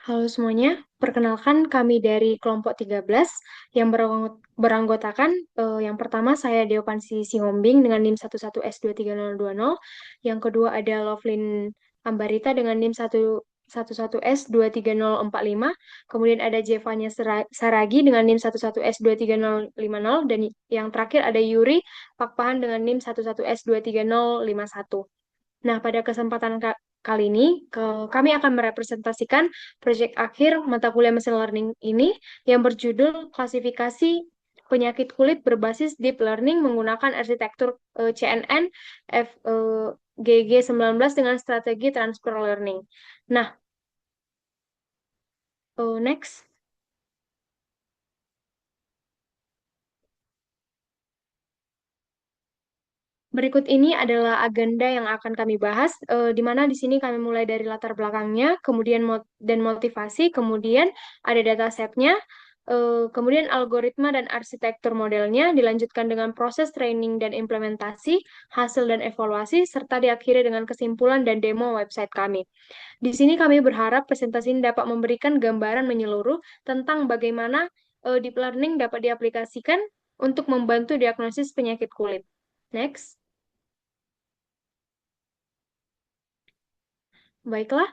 Halo semuanya, perkenalkan kami dari kelompok 13 yang beranggotakan yang pertama saya Deopansi Sihombing dengan NIM 11S23020, yang kedua ada Lovelyn Ambarita dengan NIM 11S23045, kemudian ada Jevanya Saragi dengan NIM 11S23050, dan yang terakhir ada Yuri Pakpahan dengan NIM 11S23051. Nah, pada kesempatan kali ini, kami akan merepresentasikan proyek akhir mata kuliah mesin learning ini yang berjudul klasifikasi penyakit kulit berbasis deep learning menggunakan arsitektur CNN GG19 dengan strategi transfer learning. Nah, next. Berikut ini adalah agenda yang akan kami bahas, di mana di sini kami mulai dari latar belakangnya, kemudian dan motivasi, kemudian ada datasetnya, kemudian algoritma dan arsitektur modelnya, dilanjutkan dengan proses training dan implementasi, hasil dan evaluasi, serta diakhiri dengan kesimpulan dan demo website kami. Di sini kami berharap presentasi ini dapat memberikan gambaran menyeluruh tentang bagaimana deep learning dapat diaplikasikan untuk membantu diagnosis penyakit kulit. Next. Baiklah,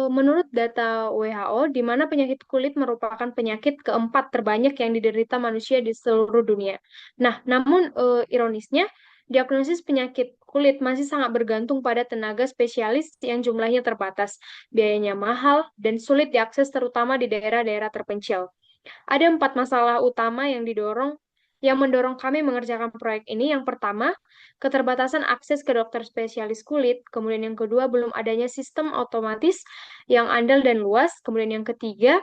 menurut data WHO, di mana penyakit kulit merupakan penyakit keempat terbanyak yang diderita manusia di seluruh dunia. Nah, namun ironisnya, diagnosis penyakit kulit masih sangat bergantung pada tenaga spesialis yang jumlahnya terbatas, biayanya mahal, dan sulit diakses terutama di daerah-daerah terpencil. Ada 4 masalah utama yang mendorong kami mengerjakan proyek ini. Yang pertama, keterbatasan akses ke dokter spesialis kulit. Kemudian yang kedua, belum adanya sistem otomatis yang andal dan luas. Kemudian yang ketiga,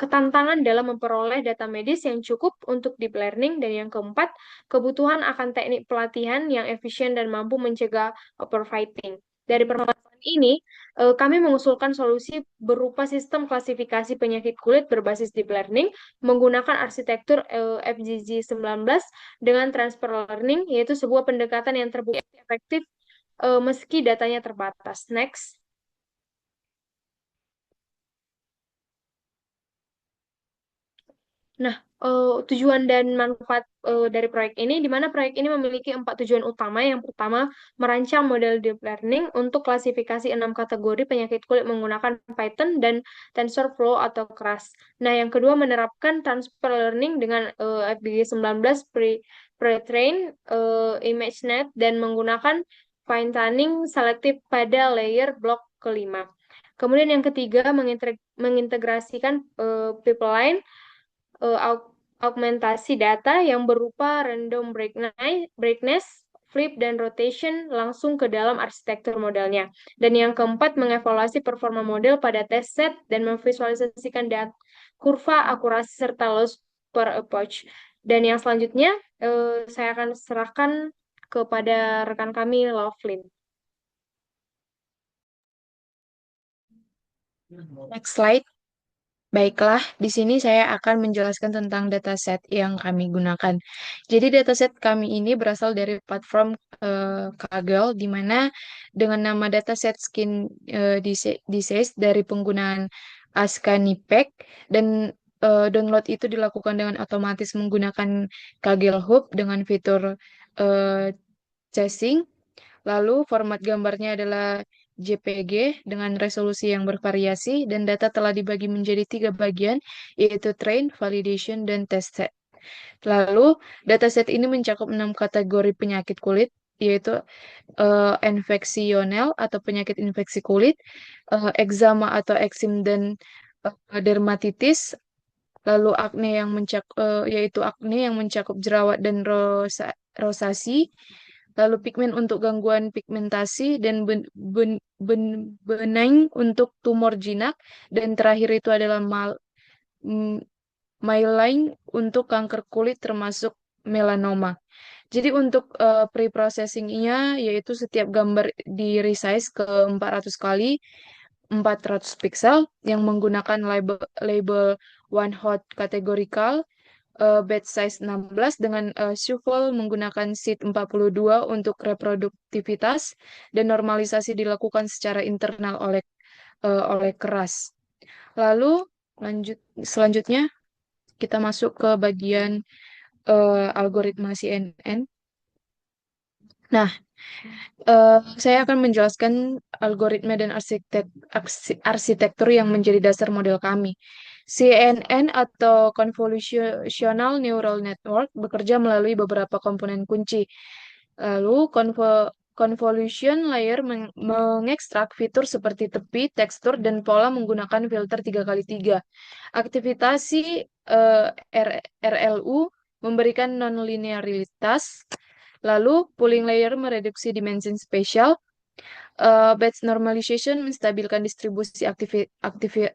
ketantangan dalam memperoleh data medis yang cukup untuk deep learning. Dan yang keempat, kebutuhan akan teknik pelatihan yang efisien dan mampu mencegah overfitting. Dari permasalahan ini, kami mengusulkan solusi berupa sistem klasifikasi penyakit kulit berbasis deep learning menggunakan arsitektur FGG19 dengan transfer learning, yaitu sebuah pendekatan yang terbukti efektif meski datanya terbatas. Next. Nah, tujuan dan manfaat dari proyek ini, di mana proyek ini memiliki 4 tujuan utama. Yang pertama, merancang model deep learning untuk klasifikasi 6 kategori penyakit kulit menggunakan Python dan TensorFlow atau Keras. Nah, yang kedua, menerapkan transfer learning dengan FBG19 pre-train, ImageNet, dan menggunakan fine tuning selektif pada layer blok kelima. Kemudian yang ketiga, mengintegrasikan pipeline augmentasi data yang berupa random brightness, flip, dan rotation langsung ke dalam arsitektur modelnya. Dan yang keempat, mengevaluasi performa model pada test set dan memvisualisasikan kurva akurasi serta loss per approach. Dan yang selanjutnya, saya akan serahkan kepada rekan kami, Lovelyn. Next slide. Baiklah, di sini saya akan menjelaskan tentang dataset yang kami gunakan. Jadi dataset kami ini berasal dari platform Kaggle, di mana dengan nama dataset skin disease dari penggunaan Ascanipec, dan download itu dilakukan dengan otomatis menggunakan Kaggle Hub dengan fitur eh, chasing. Lalu format gambarnya adalah JPG dengan resolusi yang bervariasi dan data telah dibagi menjadi 3 bagian, yaitu train, validation, dan test set. Lalu dataset ini mencakup 6 kategori penyakit kulit, yaitu infeksional atau penyakit infeksi kulit, eczema atau eksim dan dermatitis, lalu acne yang yaitu acne yang mencakup jerawat dan rosasi, lalu pigmen untuk gangguan pigmentasi, dan benang untuk tumor jinak, dan terakhir itu adalah m- myelin untuk kanker kulit termasuk melanoma. Jadi untuk pre-processingnya yaitu setiap gambar di resize ke 400 kali 400 pixel yang menggunakan label one hot categorical, batch size 16 dengan shuffle menggunakan seed 42 untuk reproduktivitas, dan normalisasi dilakukan secara internal oleh Keras. Lalu lanjut selanjutnya kita masuk ke bagian algoritma CNN. Nah, saya akan menjelaskan algoritma dan arsitektur yang menjadi dasar model kami. CNN atau Convolutional Neural Network bekerja melalui beberapa komponen kunci. Lalu, convolution layer mengekstrak fitur seperti tepi, tekstur, dan pola menggunakan filter 3x3. Aktivitasi RLU memberikan nonlinearitas. Lalu, pooling layer mereduksi dimensi spesial. Batch normalization menstabilkan distribusi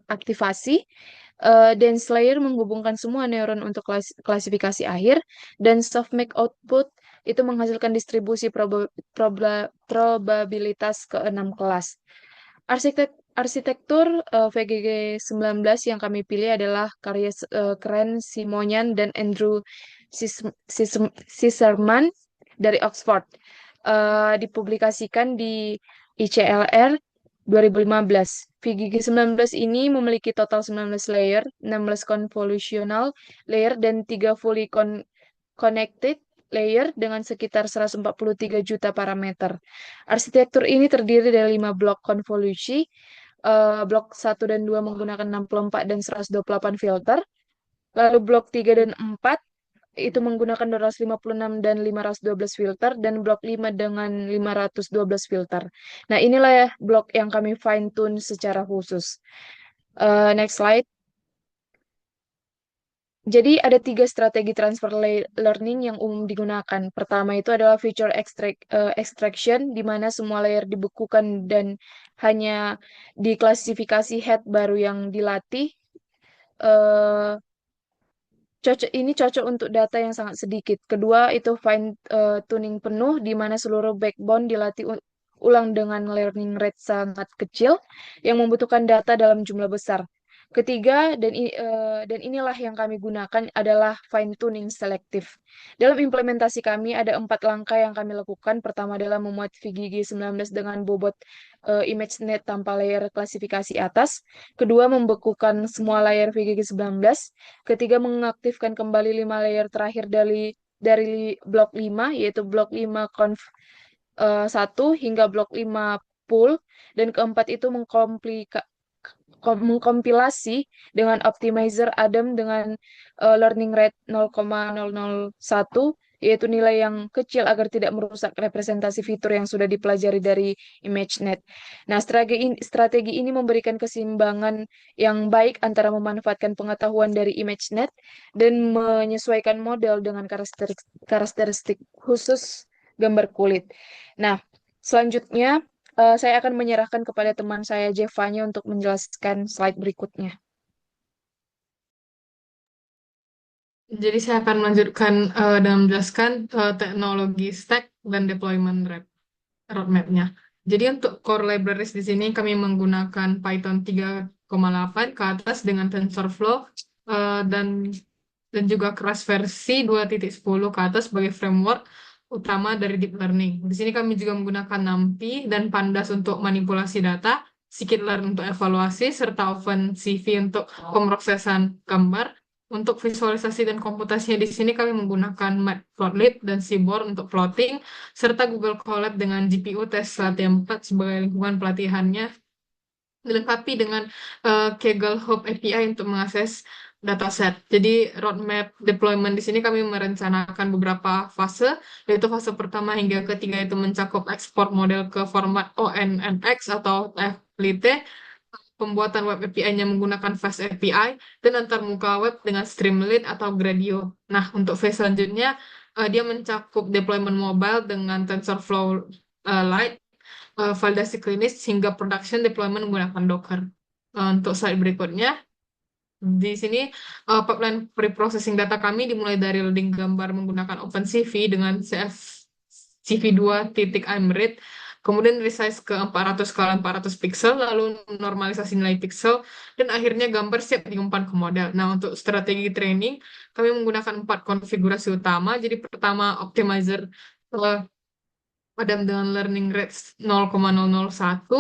aktivasi. Dense layer menghubungkan semua neuron untuk klasifikasi akhir. Dan softmax output itu menghasilkan distribusi probabilitas ke 6 kelas. Arsitektur VGG 19 yang kami pilih adalah karya Kren Simonian dan Andrew Sisserman dari Oxford. Dipublikasikan di ICLR 2015. VGG 19 ini memiliki total 19 layer, 16 convolutional layer, dan 3 fully connected layer dengan sekitar 143 juta parameter. Arsitektur ini terdiri dari 5 blok konvolusi. Blok 1 dan 2 menggunakan 64 dan 128 filter. Lalu blok 3 dan 4 itu menggunakan 256 dan 512 filter, dan blok 5 dengan 512 filter. Nah, inilah ya blok yang kami fine tune secara khusus. Next slide. Jadi ada tiga strategi transfer learning yang umum digunakan. Pertama itu adalah feature extraction, di mana semua layer dibekukan dan hanya diklasifikasi head baru yang dilatih. Eh, ini cocok untuk data yang sangat sedikit. Kedua itu fine tuning penuh, di mana seluruh backbone dilatih ulang dengan learning rate sangat kecil yang membutuhkan data dalam jumlah besar. Ketiga, dan inilah yang kami gunakan adalah fine tuning selektif. Dalam implementasi kami ada 4 langkah yang kami lakukan. Pertama adalah memuat VGG 19 dengan bobot ImageNet tanpa layer klasifikasi atas. Kedua, membekukan semua layer VGG 19. Ketiga, mengaktifkan kembali 5 layer terakhir dari blok 5, yaitu blok 5 conf 1 hingga blok 5 pool. Dan keempat itu mengkompilasi dengan optimizer Adam dengan learning rate 0,001, yaitu nilai yang kecil agar tidak merusak representasi fitur yang sudah dipelajari dari ImageNet. Nah, strategi ini memberikan keseimbangan yang baik antara memanfaatkan pengetahuan dari ImageNet dan menyesuaikan model dengan karakteristik khusus gambar kulit. Nah, selanjutnya saya akan menyerahkan kepada teman saya Jevanya untuk menjelaskan slide berikutnya. Jadi saya akan melanjutkan dan menjelaskan teknologi stack dan deployment roadmap-nya. Jadi untuk core libraries di sini kami menggunakan Python 3,8 ke atas dengan TensorFlow dan juga Keras versi 2.10 ke atas sebagai framework utama dari deep learning. Di sini kami juga menggunakan NumPy dan Pandas untuk manipulasi data, Scikit-learn untuk evaluasi, serta OpenCV untuk pemrosesan gambar. Untuk visualisasi dan komputasinya di sini kami menggunakan Matplotlib dan Seaborn untuk plotting, serta Google Colab dengan GPU Tesla T4 sebagai lingkungan pelatihannya, dilengkapi dengan Kaggle Hub API untuk mengakses dataset. Jadi roadmap deployment di sini kami merencanakan beberapa fase, yaitu fase pertama hingga ketiga itu mencakup ekspor model ke format ONNX atau FLT, pembuatan web API-nya menggunakan Fast API, dan antarmuka web dengan Streamlit atau Gradio. Nah, untuk phase selanjutnya, dia mencakup deployment mobile dengan TensorFlow Lite, validasi klinis, hingga production deployment menggunakan Docker. Untuk slide berikutnya, di sini pipeline pre-processing data kami dimulai dari loading gambar menggunakan OpenCV dengan CF CV2.imread, kemudian resize ke 400 kali 400 pixel, lalu normalisasi nilai pixel, dan akhirnya gambar siap diumpan ke model. Nah, untuk strategi training, kami menggunakan 4 konfigurasi utama. Jadi pertama, optimizer padam dengan learning rate 0,001,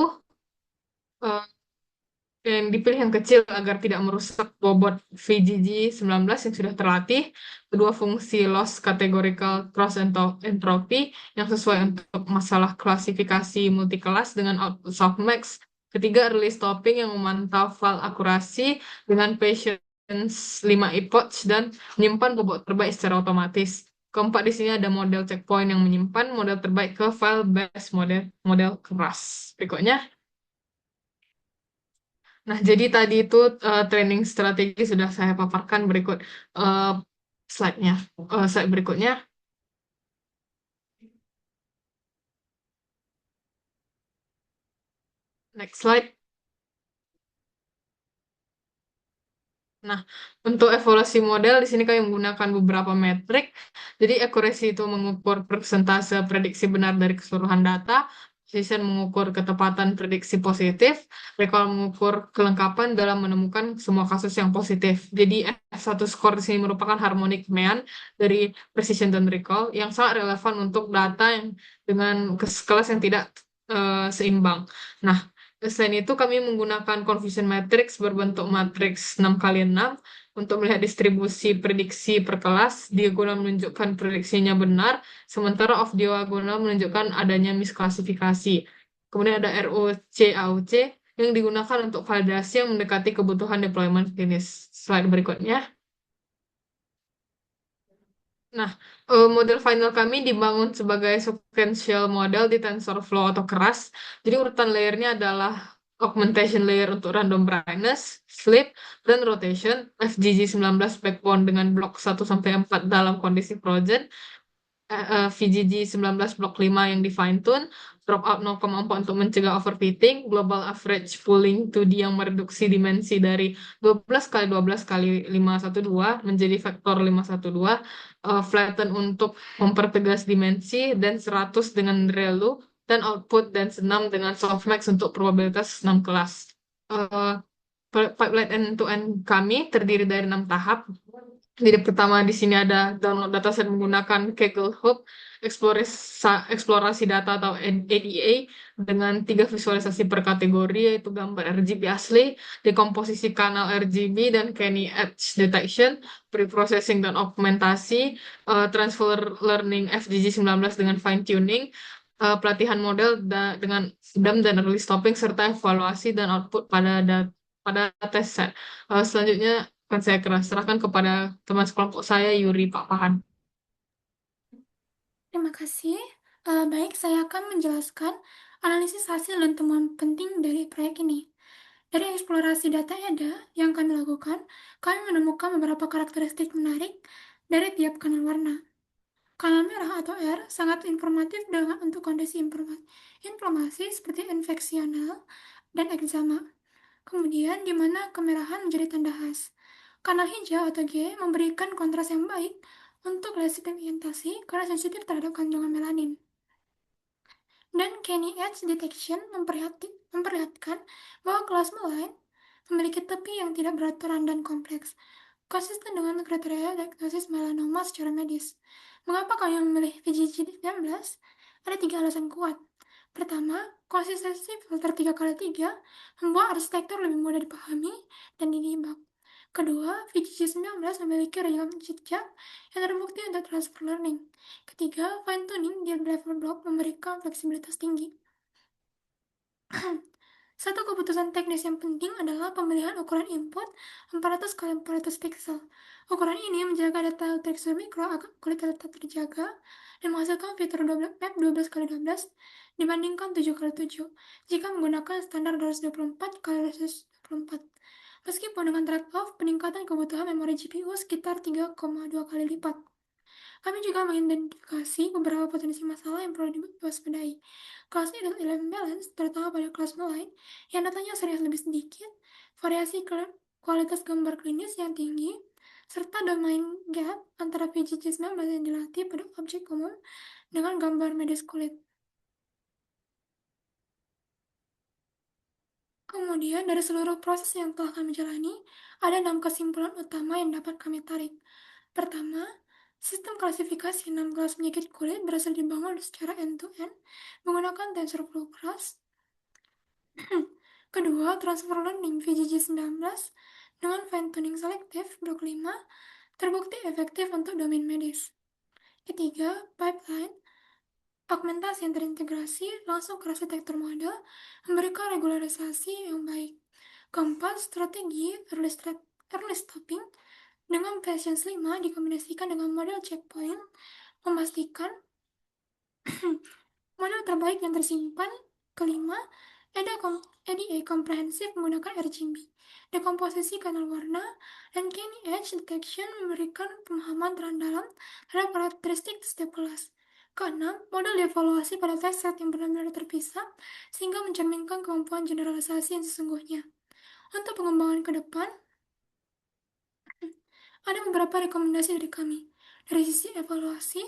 yang dipilih yang kecil agar tidak merusak bobot VGG-19 yang sudah terlatih. Kedua, fungsi loss categorical cross entropy yang sesuai untuk masalah klasifikasi multikelas dengan output softmax. Ketiga, early stopping yang memantau file akurasi dengan patience 5 epoch dan menyimpan bobot terbaik secara otomatis. Keempat, di sini ada model checkpoint yang menyimpan model terbaik ke file base model model keras. Berikutnya. Nah, jadi tadi itu training strategi sudah saya paparkan berikut eh, slide-nya. Slide berikutnya. Next slide. Nah, untuk evaluasi model di sini kami menggunakan beberapa metrik. Jadi accuracy itu mengukur persentase prediksi benar dari keseluruhan data, precision mengukur ketepatan prediksi positif, recall mengukur kelengkapan dalam menemukan semua kasus yang positif. Jadi F1 score di sini merupakan harmonic mean dari precision dan recall yang sangat relevan untuk data yang dengan kelas yang tidak seimbang. Nah, selain itu, kami menggunakan confusion matrix berbentuk matriks 6x6 untuk melihat distribusi prediksi per kelas. Diagonal menunjukkan prediksinya benar, sementara off diagonal menunjukkan adanya misklasifikasi. Kemudian ada ROC AUC yang digunakan untuk validasi yang mendekati kebutuhan deployment klinis. Slide berikutnya. Nah, model final kami dibangun sebagai sequential model di TensorFlow atau keras. Jadi urutan layernya adalah augmentation layer untuk random brightness, sleep, dan rotation, FGG19 backbone dengan blok 1 sampai 4 dalam kondisi frozen, VGG19 blok 5 yang di fine tune, dropout 0,4 untuk mencegah overfitting, global average pooling 2D yang mereduksi dimensi dari 12 kali 12 kali 512 menjadi vektor 512, flatten untuk mempertegas dimensi, dan 100 dengan ReLU, dan output dan 6 dengan softmax untuk probabilitas 6 kelas. Eh, Pipeline end-to-end kami terdiri dari 6 tahap. Jadi pertama di sini ada download dataset menggunakan Kaggle Hub, eksplorasi data atau ADA dengan 3 visualisasi per kategori yaitu gambar RGB asli, dekomposisi kanal RGB dan Kenny Edge Detection, preprocessing dan augmentasi, transfer learning FGG19 dengan fine tuning, pelatihan model dengan DAM dan early stopping serta evaluasi dan output pada tes set. Selanjutnya akan saya serahkan kepada teman sekelompok saya, Yuri Pak Pahan. Terima kasih. Baik, saya akan menjelaskan analisis hasil dan temuan penting dari proyek ini. Dari eksplorasi data EDA yang kami lakukan, kami menemukan beberapa karakteristik menarik dari tiap kanal warna. Kanal merah atau R sangat informatif untuk kondisi inflamasi seperti infeksional dan eksema. Kemudian, di mana kemerahan menjadi tanda khas. Kanal hijau atau G memberikan kontras yang baik untuk lesi pigmentasi karena sensitif terhadap kandungan melanin. Dan Kenny Edge Detection memperlihatkan bahwa kelas lain memiliki tepi yang tidak beraturan dan kompleks, konsisten dengan kriteria diagnosis melanoma secara medis. Mengapa kami memilih VGG19? Ada 3 alasan kuat. Pertama, konsistensi filter 3x3 membuat arsitektur lebih mudah dipahami dan didebug. Kedua, VGG19 memiliki rekam jejak yang terbukti untuk transfer learning. Ketiga, fine-tuning di level block memberikan fleksibilitas tinggi. Satu keputusan teknis yang penting adalah pemilihan ukuran input 400 x 400 pixel. Ukuran ini menjaga detail tekstur mikro agar kulit tetap terjaga dan menghasilkan fitur map 12 x 12 dibandingkan 7 x 7 jika menggunakan standar 224 x 224. Meskipun dengan trade-off peningkatan kebutuhan memori GPU sekitar 3,2 kali lipat. Kami juga mengidentifikasi beberapa potensi masalah yang perlu diwaspadai. Kelas imbalance, terutama pada kelas mulai, yang datanya serius lebih sedikit, variasi kualitas gambar klinis yang tinggi, serta domain gap antara VGG19 yang dilatih pada objek umum dengan gambar medis kulit. Kemudian, dari seluruh proses yang telah kami jalani, ada 6 kesimpulan utama yang dapat kami tarik. Pertama, sistem klasifikasi 6 kelas penyakit kulit berhasil dibangun secara end-to-end menggunakan TensorFlow keras. Kedua, transfer learning VJJ-19 dengan fine tuning selektif blok 5 terbukti efektif untuk domain medis. Ketiga, pipeline augmentasi yang terintegrasi langsung ke arsitektur model memberikan regularisasi yang baik. Keempat, strategi early stopping dengan Patience 5 dikombinasikan dengan model checkpoint memastikan model terbaik yang tersimpan. Kelima, EDA komprehensif menggunakan RGB, dekomposisi kanal warna, dan Canny Edge Detection memberikan pemahaman dalam terhadap karakteristik setiap kelas. Keenam, model dievaluasi pada test set yang benar-benar terpisah sehingga mencerminkan kemampuan generalisasi yang sesungguhnya. Untuk pengembangan ke depan, ada beberapa rekomendasi dari kami. Dari sisi evaluasi,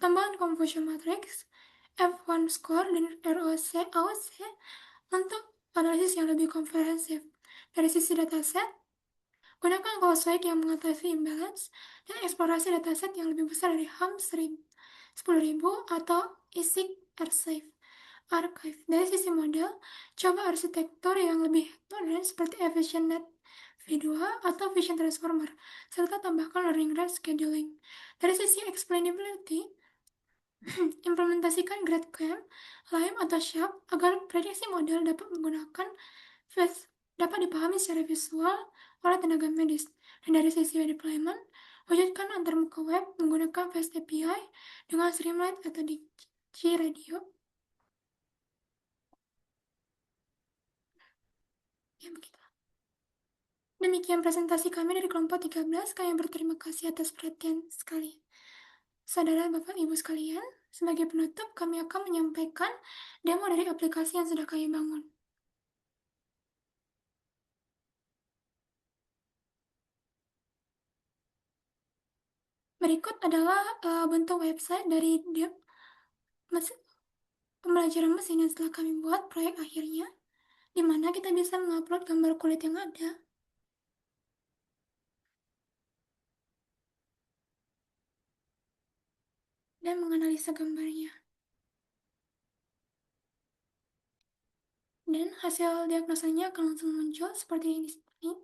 tambahan confusion matrix, F1 score, dan ROC, AOC untuk analisis yang lebih komprehensif. Dari sisi dataset, gunakan Coswag yang mengatasi imbalance dan eksplorasi dataset yang lebih besar dari HAM 10.000 atau ISIC AirSafe Archive. Dari sisi model, coba arsitektur yang lebih modern seperti EfficientNet V2 atau Vision Transformer, serta tambahkan learning rate scheduling. Dari sisi explainability, implementasikan GradCam, Lime, atau Sharp agar prediksi model dapat dipahami secara visual oleh tenaga medis. Dan dari sisi deployment, wujudkan antarmuka web menggunakan Fast API dengan Streamlit atau di G-Radio. Ya, begitu. Demikian presentasi kami dari kelompok 13. Kami berterima kasih atas perhatian sekali. Saudara Bapak Ibu sekalian, sebagai penutup kami akan menyampaikan demo dari aplikasi yang sudah kami bangun. Berikut adalah bentuk website dari pembelajaran mesin yang setelah kami buat proyek akhirnya, di mana kita bisa mengupload gambar kulit yang ada. Dan menganalisa gambarnya. Dan hasil diagnosanya akan langsung muncul seperti ini di sini.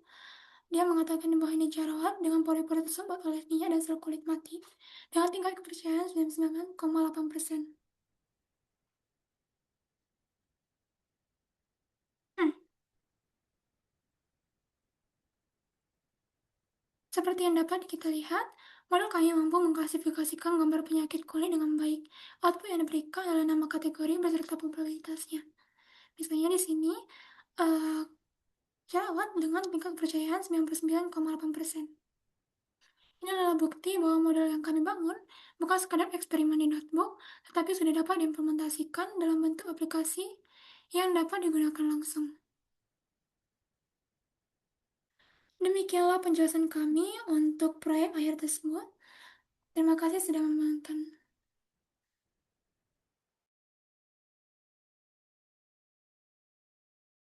Dia mengatakan bahwa ini jerawat dengan pori-pori tersumbat oleh minyak dan sel kulit mati dengan tingkat kepercayaan 99,8%. Seperti yang dapat kita lihat, model kami mampu mengklasifikasikan gambar penyakit kulit dengan baik. Output yang diberikan adalah nama kategori beserta probabilitasnya. Misalnya di sini, jerawat dengan tingkat kepercayaan 99,8%. Ini adalah bukti bahwa model yang kami bangun bukan sekadar eksperimen di notebook, tetapi sudah dapat diimplementasikan dalam bentuk aplikasi yang dapat digunakan langsung. Demikianlah penjelasan kami untuk proyek akhir tersebut. Terima kasih sudah menonton.